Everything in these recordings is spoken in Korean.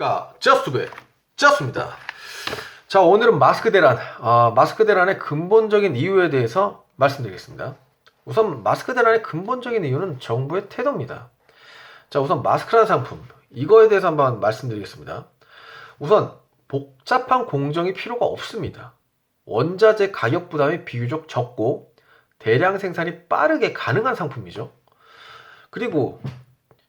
안녕하십니까. 저스트입니다. 자, 오늘은 마스크 대란, 마스크 대란의 근본적인 이유에 대해서 말씀드리겠습니다. 우선 마스크 대란의 근본적인 이유는 정부의 태도입니다. 자, 우선 마스크라는 상품, 이거에 대해서 한번 말씀드리겠습니다. 우선 복잡한 공정이 필요가 없습니다. 원자재 가격 부담이 비교적 적고 대량 생산이 빠르게 가능한 상품이죠. 그리고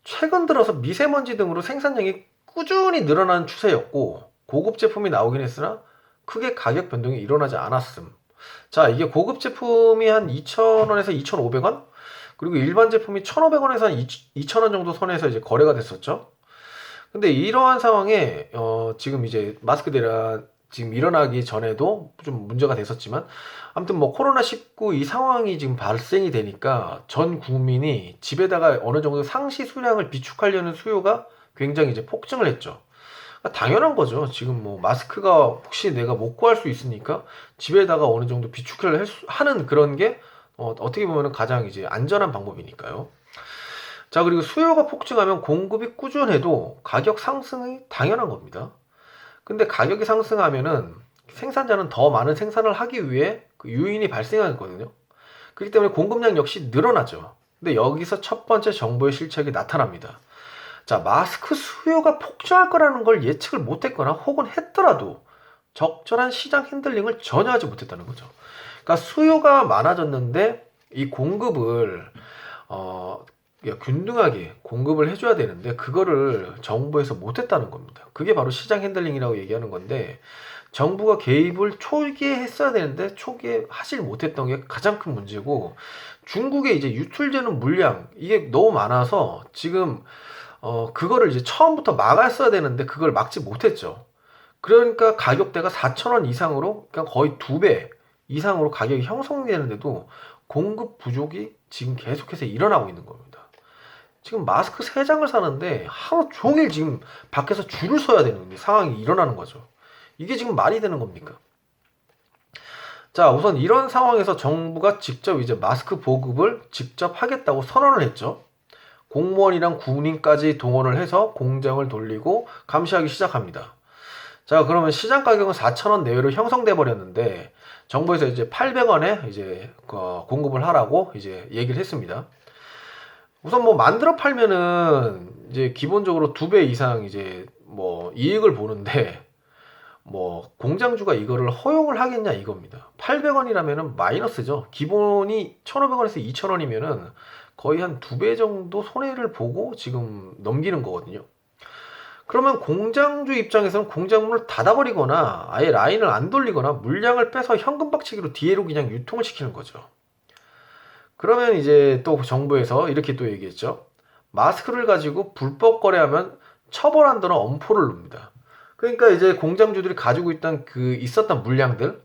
최근 들어서 미세먼지 등으로 생산량이 꾸준히 늘어나는 추세였고 고급 제품이 나오긴 했으나 크게 가격 변동이 일어나지 않았음. 자, 이게 고급 제품이 한 2,000원에서 2,500원? 그리고 일반 제품이 1,500원에서 한 2,000원 정도 선에서 이제 거래가 됐었죠. 근데 이러한 상황에 지금 이제 마스크 대란 지금 일어나기 전에도 좀 문제가 됐었지만 아무튼 뭐 코로나19 이 상황이 지금 발생이 되니까 전 국민이 집에다가 어느 정도 상시 수량을 비축하려는 수요가 굉장히 이제 폭증을 했죠. 그러니까 당연한 거죠. 지금 뭐 마스크가 혹시 내가 못 구할 수 있으니까 집에다가 어느 정도 비축을 하는 그런 게 어떻게 보면 가장 이제 안전한 방법이니까요. 자, 그리고 수요가 폭증하면 공급이 꾸준해도 가격 상승이 당연한 겁니다. 근데 가격이 상승하면은 생산자는 더 많은 생산을 하기 위해 그 유인이 발생하거든요. 그렇기 때문에 공급량 역시 늘어나죠. 근데 여기서 첫 번째 정부의 실책이 나타납니다. 자, 마스크 수요가 폭증할 거라는 걸 예측을 못했거나 혹은 했더라도 적절한 시장 핸들링을 전혀 하지 못했다는 거죠. 그러니까 수요가 많아졌는데 이 공급을 균등하게 공급을 해줘야 되는데 그거를 정부에서 못했다는 겁니다. 그게 바로 시장 핸들링이라고 얘기하는 건데 정부가 개입을 초기에 했어야 되는데 초기에 하질 못했던 게 가장 큰 문제고 중국에 이제 유출되는 물량 이게 너무 많아서 지금 그거를 이제 처음부터 막았어야 되는데 그걸 막지 못했죠. 그러니까 가격대가 4,000원 이상으로 그러니까 거의 2배 이상으로 가격이 형성되는데도 공급 부족이 지금 계속해서 일어나고 있는 겁니다. 지금 마스크 3장을 사는데 하루 종일 지금 밖에서 줄을 서야 되는 상황이 일어나는 거죠. 이게 지금 말이 되는 겁니까? 자, 우선 이런 상황에서 정부가 직접 이제 마스크 보급을 직접 하겠다고 선언을 했죠. 공무원이랑 군인까지 동원을 해서 공장을 돌리고 감시하기 시작합니다. 자, 그러면 시장 가격은 4,000원 내외로 형성돼 버렸는데 정부에서 이제 800원에 이제 공급을 하라고 이제 얘기를 했습니다. 우선 뭐 만들어 팔면은 이제 기본적으로 2배 이상 이제 뭐 이익을 보는데 뭐 공장주가 이거를 허용을 하겠냐 이겁니다. 800원이라면은 마이너스죠. 기본이 1,500원에서 2,000원이면은 거의 한 2배 정도 손해를 보고 지금 넘기는 거거든요. 그러면 공장주 입장에서는 공장문을 닫아버리거나 아예 라인을 안 돌리거나 물량을 빼서 현금 박치기로 뒤로 그냥 유통을 시키는 거죠. 그러면 이제 또 정부에서 이렇게 또 얘기했죠. 마스크를 가지고 불법 거래하면 처벌한다는 엄포를 놉니다. 그러니까 이제 공장주들이 가지고 있었던 물량들,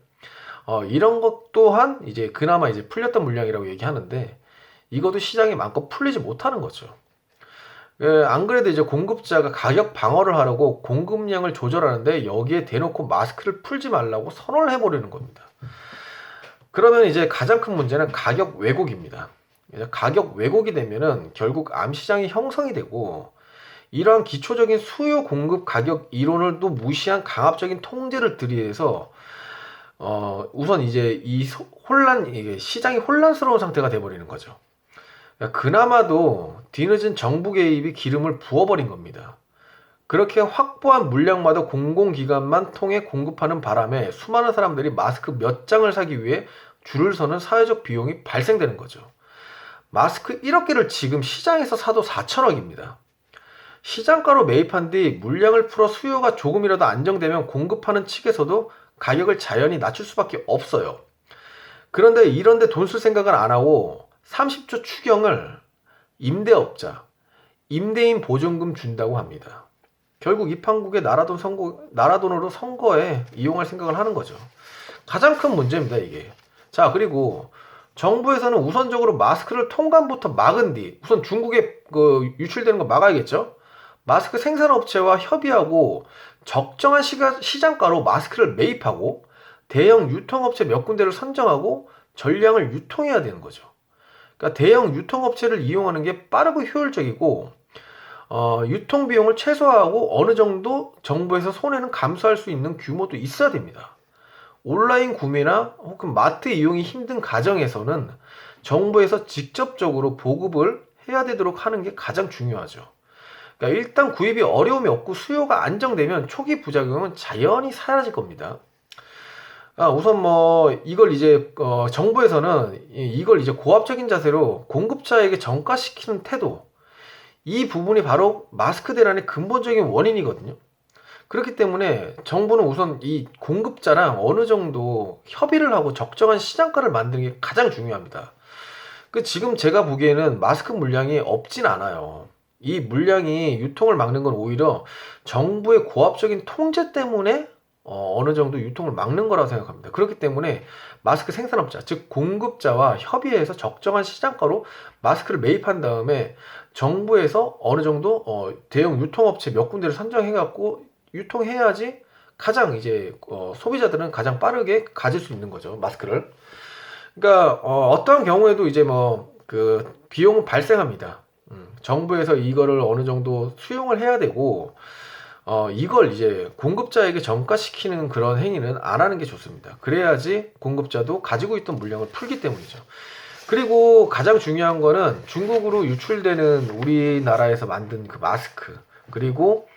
이런 것 또한 이제 그나마 이제 풀렸던 물량이라고 얘기하는데 이것도 시장에 마음껏 풀리지 못하는 거죠. 안 그래도 이제 공급자가 가격 방어를 하려고 공급량을 조절하는데 여기에 대놓고 마스크를 풀지 말라고 선언을 해버리는 겁니다. 그러면 이제 가장 큰 문제는 가격 왜곡입니다. 가격 왜곡이 되면은 결국 암시장이 형성이 되고 이러한 기초적인 수요 공급 가격 이론을 또 무시한 강압적인 통제를 들이해서 우선 이제 이게 시장이 혼란스러운 상태가 돼버리는 거죠. 그나마도 뒤늦은 정부 개입이 기름을 부어버린 겁니다. 그렇게 확보한 물량마다 공공기관만 통해 공급하는 바람에 수많은 사람들이 마스크 몇 장을 사기 위해 줄을 서는 사회적 비용이 발생되는 거죠. 마스크 1억 개를 지금 시장에서 사도 4천억입니다. 시장가로 매입한 뒤 물량을 풀어 수요가 조금이라도 안정되면 공급하는 측에서도 가격을 자연히 낮출 수밖에 없어요. 그런데 이런데 돈 쓸 생각은 안 하고 30조 추경을 임대업자, 임대인 보증금 준다고 합니다. 결국 이 판국의 나라돈으로 선거에 이용할 생각을 하는 거죠. 가장 큰 문제입니다, 이게. 자, 그리고 정부에서는 우선적으로 마스크를 통관부터 막은 뒤 우선 중국에 유출되는 거 막아야겠죠. 마스크 생산업체와 협의하고 적정한 시장가로 마스크를 매입하고 대형 유통업체 몇 군데를 선정하고 전량을 유통해야 되는 거죠. 그러니까 대형 유통업체를 이용하는 게 빠르고 효율적이고 유통 비용을 최소화하고 어느 정도 정부에서 손해는 감수할 수 있는 규모도 있어야 됩니다. 온라인 구매나 혹은 마트 이용이 힘든 가정에서는 정부에서 직접적으로 보급을 해야 되도록 하는 게 가장 중요하죠. 그러니까 일단 구입이 어려움이 없고 수요가 안정되면 초기 부작용은 자연히 사라질 겁니다. 우선 이걸 이제 정부에서는 이걸 이제 고압적인 자세로 공급자에게 전가시키는 태도, 이 부분이 바로 마스크 대란의 근본적인 원인이거든요. 그렇기 때문에 정부는 우선 이 공급자랑 어느 정도 협의를 하고 적정한 시장가를 만드는 게 가장 중요합니다. 지금 제가 보기에는 마스크 물량이 없진 않아요. 이 물량이 유통을 막는 건 오히려 정부의 고압적인 통제 때문에 어느 정도 유통을 막는 거라고 생각합니다. 그렇기 때문에 마스크 생산업자, 즉 공급자와 협의해서 적정한 시장가로 마스크를 매입한 다음에 정부에서 어느 정도 대형 유통업체 몇 군데를 선정해 갖고 유통해야지 가장 이제 소비자들은 가장 빠르게 가질 수 있는 거죠, 마스크를. 그러니까 어떠한 경우에도 이제 그 비용은 발생합니다. 정부에서 이거를 어느 정도 수용을 해야 되고 이걸 이제 공급자에게 전가시키는 그런 행위는 안 하는 게 좋습니다. 그래야지 공급자도 가지고 있던 물량을 풀기 때문이죠. 그리고 가장 중요한 거는 중국으로 유출되는 우리나라에서 만든 그 마스크, 그리고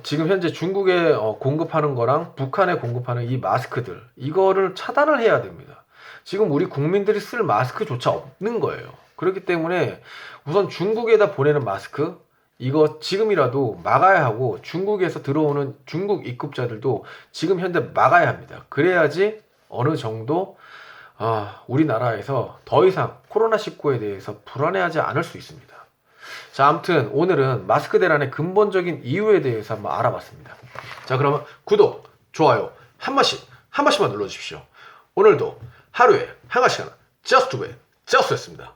지금 현재 중국에 공급하는 거랑 북한에 공급하는 이 마스크들, 이거를 차단을 해야 됩니다. 지금 우리 국민들이 쓸 마스크조차 없는 거예요. 그렇기 때문에 우선 중국에다 보내는 마스크, 이거 지금이라도 막아야 하고, 중국에서 들어오는 중국 입국자들도 지금 현재 막아야 합니다. 그래야지 어느 정도 우리나라에서 더 이상 코로나19에 대해서 불안해하지 않을 수 있습니다. 자, 아무튼 오늘은 마스크 대란의 근본적인 이유에 대해서 한번 알아봤습니다. 자, 그러면 구독, 좋아요 한 번씩만 눌러주십시오. 오늘도 하루에 한 가지씩 저스트웨이 저스트였습니다.